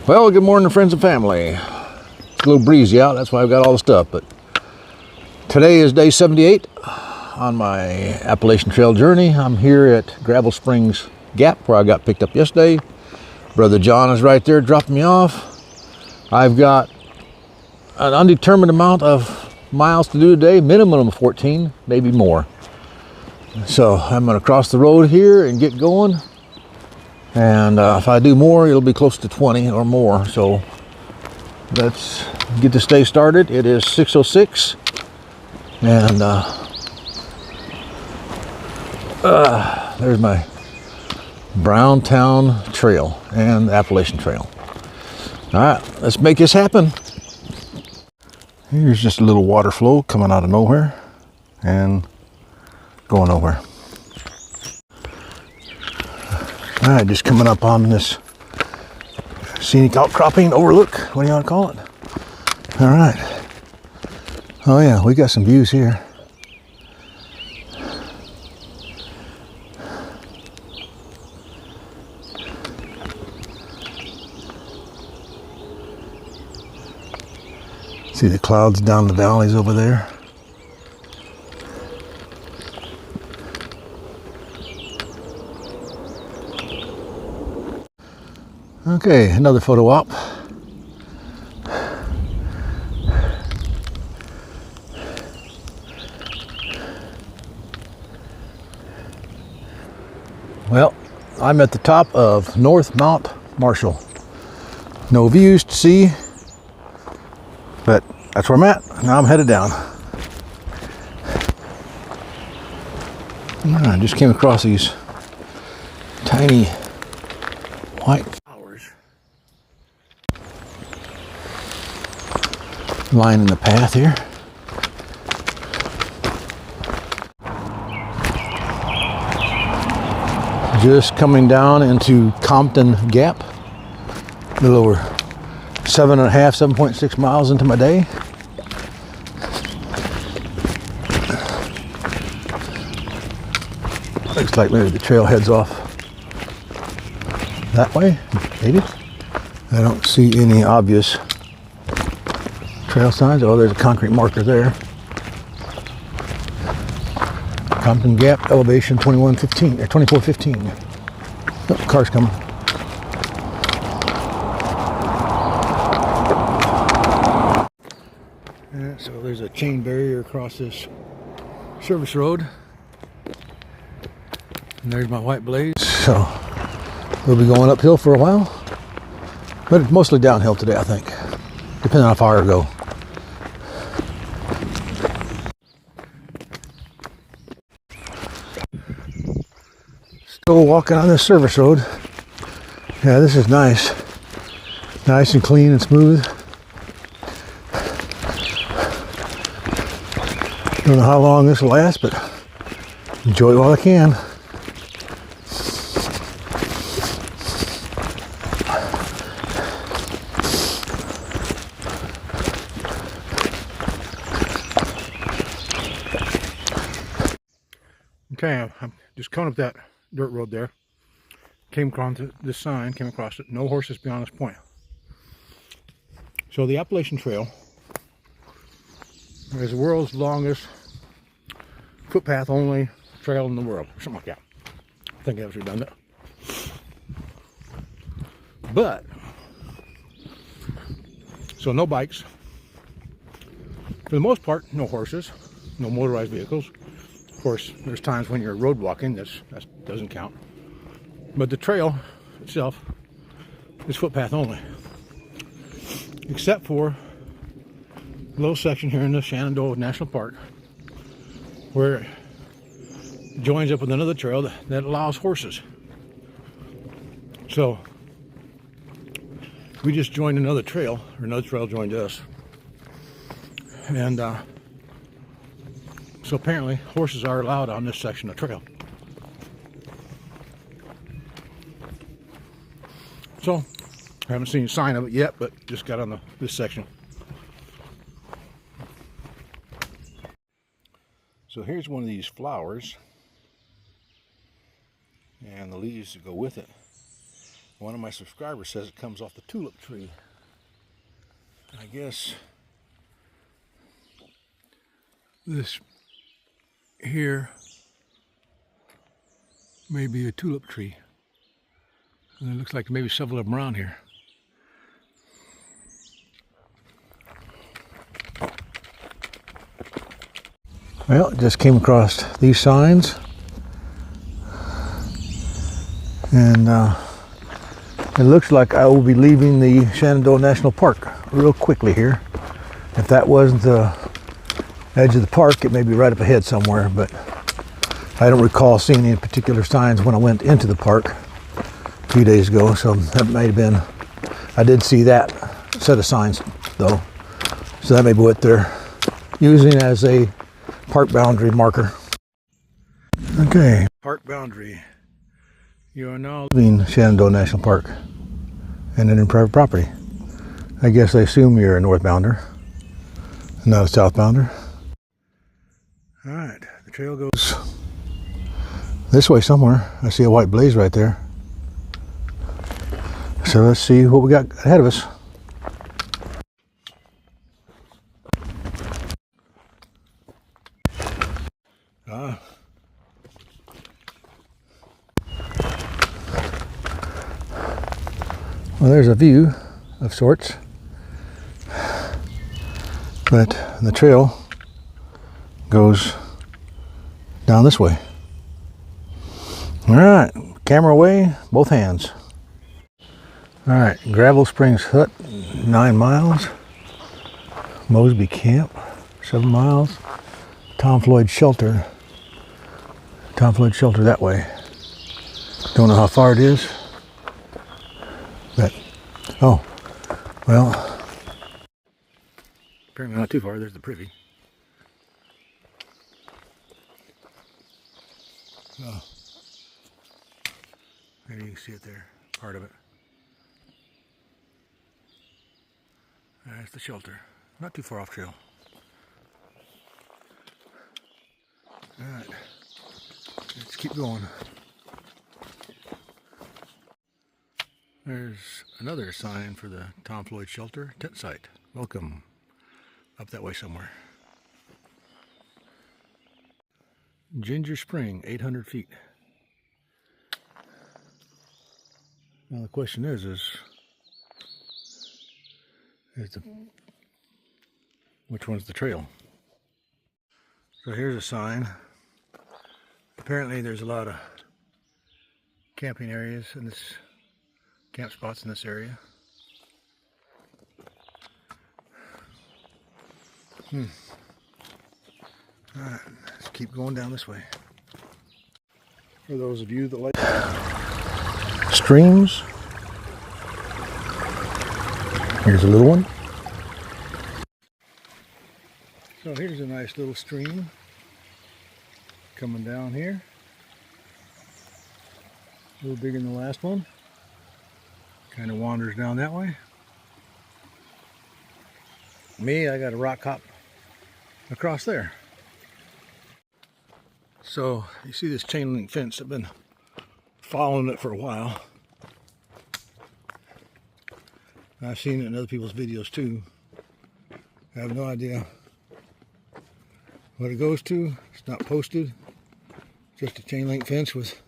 Well, good morning, friends and family. It's a little breezy out, that's why I've got all the stuff, but today is day 78 on my Appalachian Trail journey. I'm here at Gravel Springs Gap where I got picked up yesterday. Brother John is right there dropping me off. I've got an undetermined amount of miles to do today, minimum of 14, maybe more. So I'm going to cross the road here and get going. And if I do more, it'll be close to 20 or more. So let's get this day started. It is 6:06, and there's my Browntown Trail and the Appalachian Trail. All right, let's make this happen. Here's just a little water flow coming out of nowhere and going nowhere. All right, just coming up on this scenic outcropping overlook. What do you want to call it? All right. Oh yeah, we got some views here. See the clouds down the valleys over there. Okay, another photo op. Well, I'm at the top of North Mount Marshall. No views to see, but that's where I'm at. Now I'm headed down. I just came across these tiny white flowers lining the path here. Just coming down into Compton Gap, a little over 7.6 miles into my day. Looks like maybe the trail heads off that way, maybe. I don't see any obvious trail signs. Oh, there's a concrete marker there. Compton Gap, elevation 2115 or 2415. Oh, car's coming. Yeah, so there's a chain barrier across this service road. And there's my white blaze. So we'll be going uphill for a while, but it's mostly downhill today, I think, depending on how far I go. Still walking on this service road. Yeah, this is nice. Nice and clean and smooth. Don't know how long this will last, but enjoy it while I can. Okay, I'm just coming up that dirt road there. Came across this sign, came across it. No horses beyond this point. So the Appalachian Trail is the world's longest footpath only trail in the world. Something like that. I think that was redundant. But, so no bikes. For the most part, no horses, no motorized vehicles. Of course, there's times when you're road walking, that doesn't count. But the trail itself is footpath only. Except for a little section here in the Shenandoah National Park where it joins up with another trail that allows horses. So we just joined another trail, or another trail joined us. And so apparently horses are allowed on this section of trail. So I haven't seen a sign of it yet, but just got on this section. So here's one of these flowers and the leaves that go with it. One of my subscribers says it comes off the tulip tree. I guess this here may be a tulip tree. And it looks like maybe several of them around here. Well, just came across these signs. And it looks like I will be leaving the Shenandoah National Park real quickly here. If that wasn't the edge of the park, it may be right up ahead somewhere, but I don't recall seeing any particular signs when I went into the park a few days ago, so that might have been, I did see that set of signs though, so that may be what they're using as a park boundary marker. Okay, park boundary. You are now leaving Shenandoah National Park and entering private property. I guess I assume you're a northbounder, not a southbounder. All right, the trail goes this way somewhere. I see a white blaze right there. So let's see what we got ahead of us. Well, there's a view of sorts, but the trail goes down this way. All right, camera away, both hands. All right, Gravel Springs Hut, 9 miles. Mosby Camp, 7 miles. Tom Floyd Shelter that way. Don't know how far it is, but, oh, well, apparently not too far. There's the privy. Oh, maybe you can see it there, part of it. That's the shelter. Not too far off trail. Alright, let's keep going. There's another sign for the Tom Floyd Shelter tent site. Welcome. Up that way somewhere. Ginger Spring, 800 feet. Now the question is which one's the trail? So here's a sign. Apparently there's a lot of camping areas in this, camp spots in this area. Alright, let's keep going down this way. For those of you that like streams, here's a little one. So here's a nice little stream coming down here. A little bigger than the last one. Kind of wanders down that way. Me, I got a rock hop across there. So you see this chain link fence. I've been following it for a while. I've seen it in other people's videos too. I have no idea what it goes to. It's not posted. Just a chain link fence with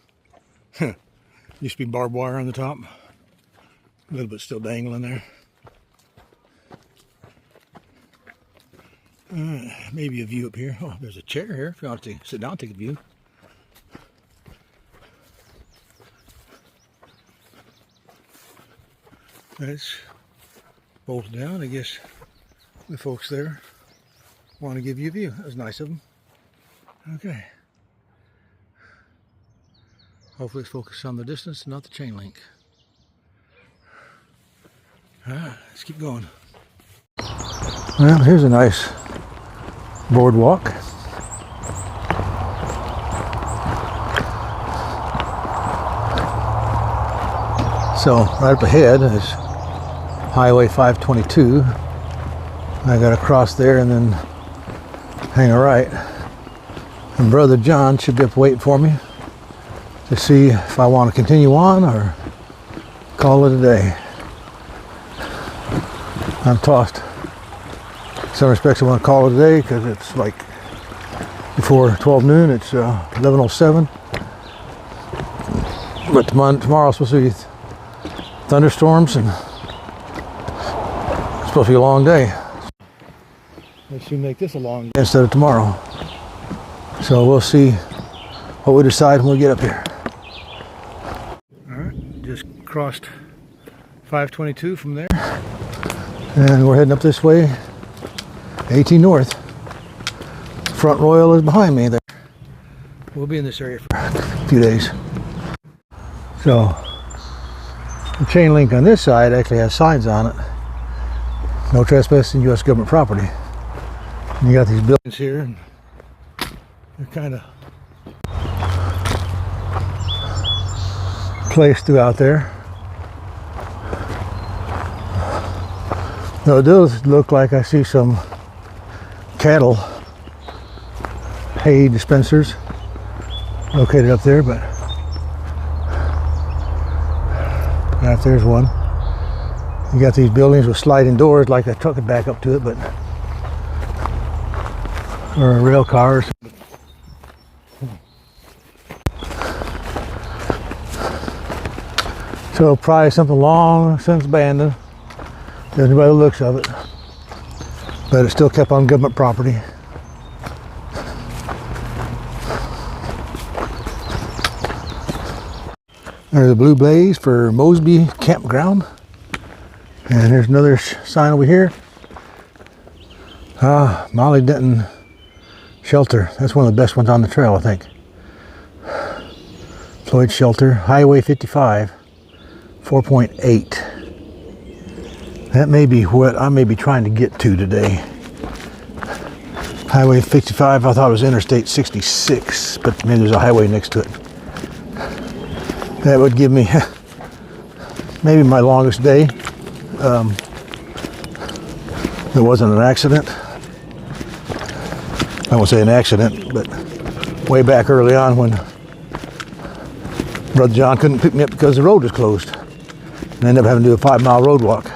used to be barbed wire on the top. A little bit still dangling there. Maybe a view up here. Oh, there's a chair here if you want to sit down and take a view. That's bolted down. I guess the folks there want to give you a view. That was nice of them. Okay. Hopefully it's focused on the distance, not the chain link. Alright, let's keep going. Well, here's a nice boardwalk. So right up ahead is Highway 522. I got to cross there and then hang a right. And Brother John should be up waiting for me to see if I want to continue on or call it a day. I'm tossed. In some respects I want to call it a day because it's like before 12 noon, it's 11:07. But tomorrow's supposed to be thunderstorms and it's supposed to be a long day. They should make this a long day instead of tomorrow. So we'll see what we decide when we get up here. Alright, just crossed 522 from there. And we're heading up this way, 18 north. Front Royal is behind me there. We'll be in this area for a few days. So, the chain link on this side actually has signs on it. No trespassing U.S. government property. And you got these buildings here, and they're kind of placed throughout there. Now it does look like I see some cattle hay dispensers located up there, but right there's one. You got these buildings with sliding doors, like a truck could back up to it, but or rail cars. So probably something long since abandoned. Judging by the looks of it, but it still kept on government property. There's a blue blaze for Mosby Campground, and there's another sign over here. Molly Denton Shelter. That's one of the best ones on the trail, I think. Floyd Shelter, Highway 55, 4.8. That may be what I may be trying to get to today. Highway 55, I thought it was Interstate 66, but maybe there's a highway next to it. That would give me maybe my longest day. There wasn't an accident. I won't say an accident, but way back early on when Brother John couldn't pick me up because the road was closed. And I ended up having to do a 5-mile road walk.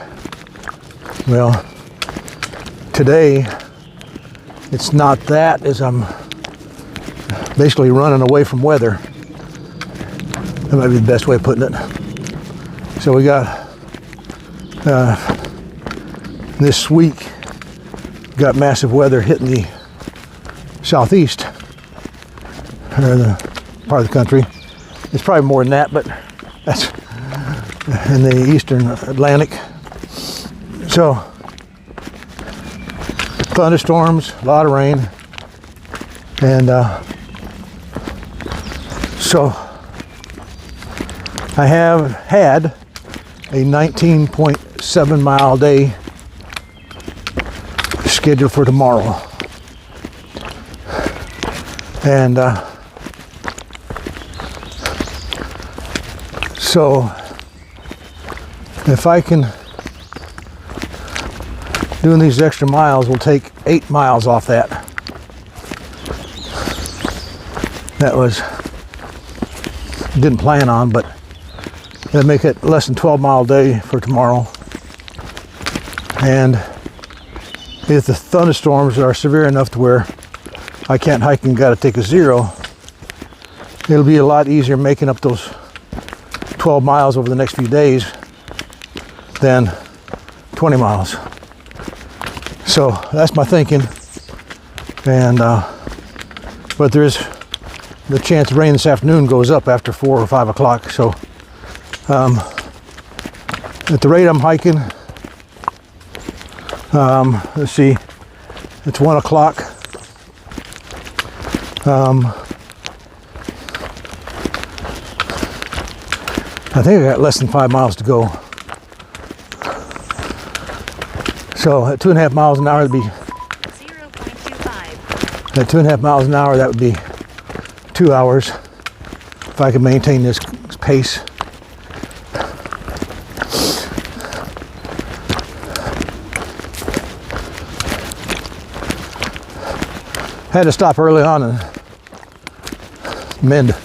Well, today, it's not that, as I'm basically running away from weather. That might be the best way of putting it. So we got, this week, got massive weather hitting the southeast, or the part of the country. It's probably more than that, but that's in the eastern Atlantic. So, thunderstorms, a lot of rain, and so I have had a 19.7 mile day scheduled for tomorrow, and so if I can, doing these extra miles will take 8 miles off that. That was, didn't plan on, but it'll make it less than 12-mile day for tomorrow. And if the thunderstorms are severe enough to where I can't hike and got to take a 0, it'll be a lot easier making up those 12 miles over the next few days than 20 miles. So that's my thinking, and but there is the chance of rain this afternoon goes up after 4 or 5 o'clock. So at the rate I'm hiking, let's see, it's 1 o'clock. I think I got less than 5 miles to go. So at 2.5 miles an hour, it'd be 0.25. At 2.5 miles an hour, that would be 2 hours if I could maintain this pace. Had to stop early on and mend,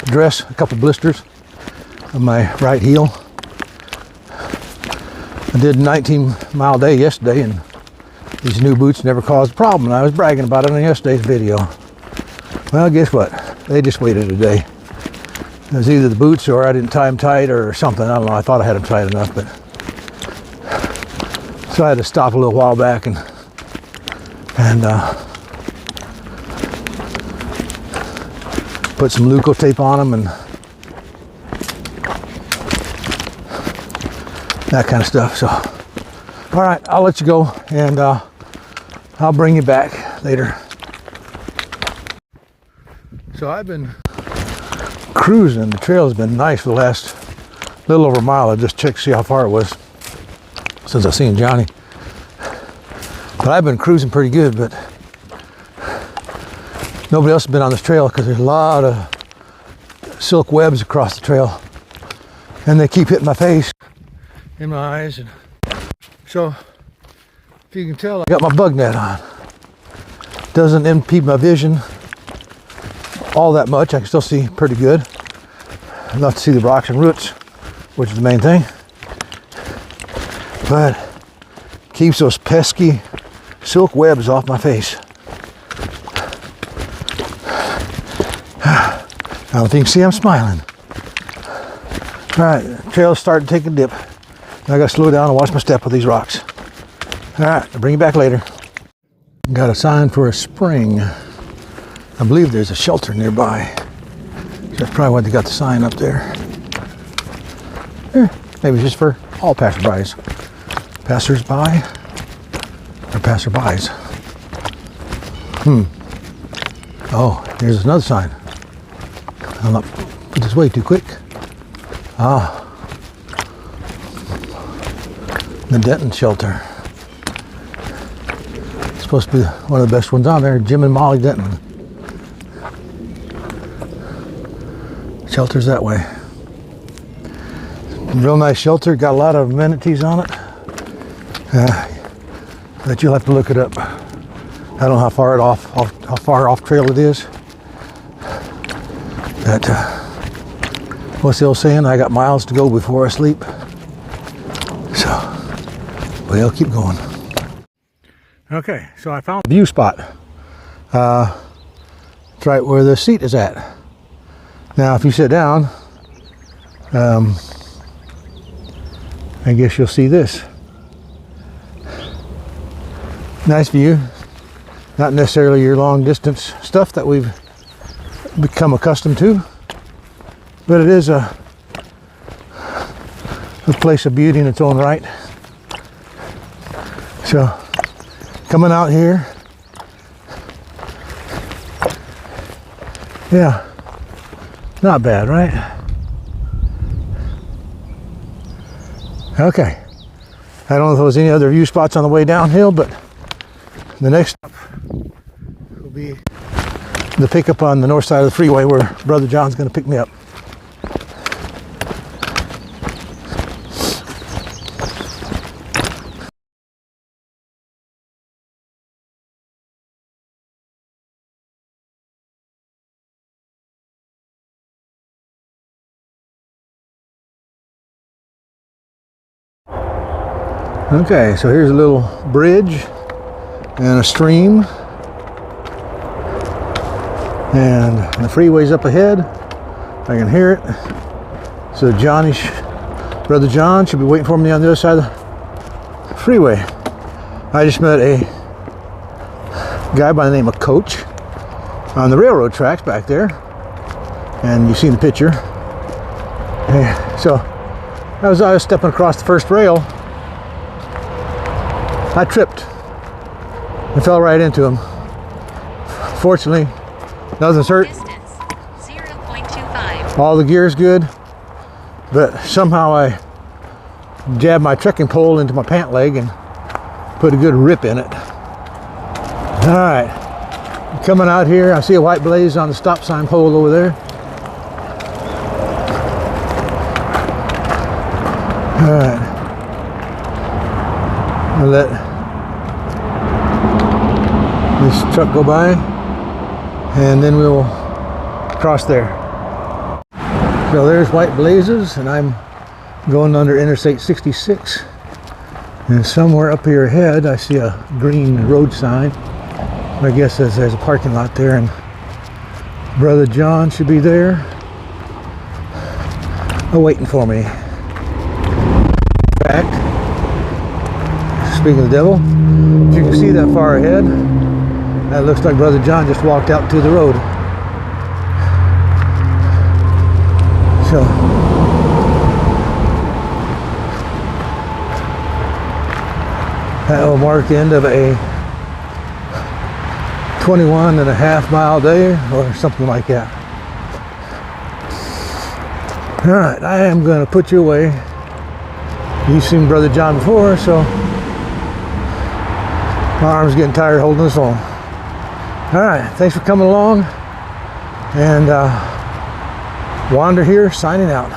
dress a couple blisters. of my right heel. I did a 19-mile day yesterday, and these new boots never caused a problem, and I was bragging about it in yesterday's video. Well, guess what? They just waited a day. It was either the boots or I didn't tie them tight or something. I don't know. I thought I had them tight enough, but so I had to stop a little while back and put some Leuco tape on them and that kind of stuff. So, all right, I'll let you go, and I'll bring you back later. So I've been cruising. The trail has been nice for the last little over a mile. I just checked to see how far it was since I seen Johnny. But I've been cruising pretty good, but nobody else has been on this trail because there's a lot of silk webs across the trail, and they keep hitting my face, in my eyes. And so, if you can tell, I got my bug net on. Doesn't impede my vision all that much. I can still see pretty good. Enough to see the rocks and roots, which is the main thing. But keeps those pesky silk webs off my face. I don't know if you can see I'm smiling. All right, the trail's starting to take a dip. I gotta slow down and watch my step with these rocks. All right, I'll bring you back later. Got a sign for a spring. I believe there's a shelter nearby. That's probably why they got the sign up there. Maybe it's just for all passerbys. Passers-by or passerbys. Oh, here's another sign. I'll not put this way too quick. Ah. The Denton shelter. It's supposed to be one of the best ones on there. Jim and Molly Denton. Shelter's that way. Real nice shelter. Got a lot of amenities on it. But you'll have to look it up. I don't know how far off trail it is. But what's the old saying? I got miles to go before I sleep. So, but I'll keep going. Okay, so I found a view spot. It's right where the seat is at. Now, if you sit down, I guess you'll see this. Nice view. Not necessarily your long distance stuff that we've become accustomed to, but it is a place of beauty in its own right. So, coming out here, yeah, not bad, right? Okay, I don't know if there was any other view spots on the way downhill, but the next stop will be the pickup on the north side of the freeway where Brother John's going to pick me up. Okay, so here's a little bridge and a stream, and the freeway's up ahead. I can hear it. So Brother John should be waiting for me on the other side of the freeway. I just met a guy by the name of Coach on the railroad tracks back there, and you've seen the picture. So as I was stepping across the first rail, I tripped and fell right into him. Fortunately, nothing's hurt. Distance 0.25. All the gear's good, but somehow I jabbed my trekking pole into my pant leg and put a good rip in it. All right, coming out here, I see a white blaze on the stop sign pole over there. All right. I'll let this truck go by, and then we'll cross there. So there's White Blazes, and I'm going under Interstate 66. And somewhere up here ahead, I see a green road sign. I guess there's a parking lot there, and Brother John should be there, waiting for me. In fact, speaking of the devil, if you can see that far ahead, that looks like Brother John just walked out to the road. So, that will mark the end of a 21.5 mile day or something like that. All right, I am going to put you away. You've seen Brother John before, so my arm's getting tired holding this on. All right, thanks for coming along, and Wander here, signing out.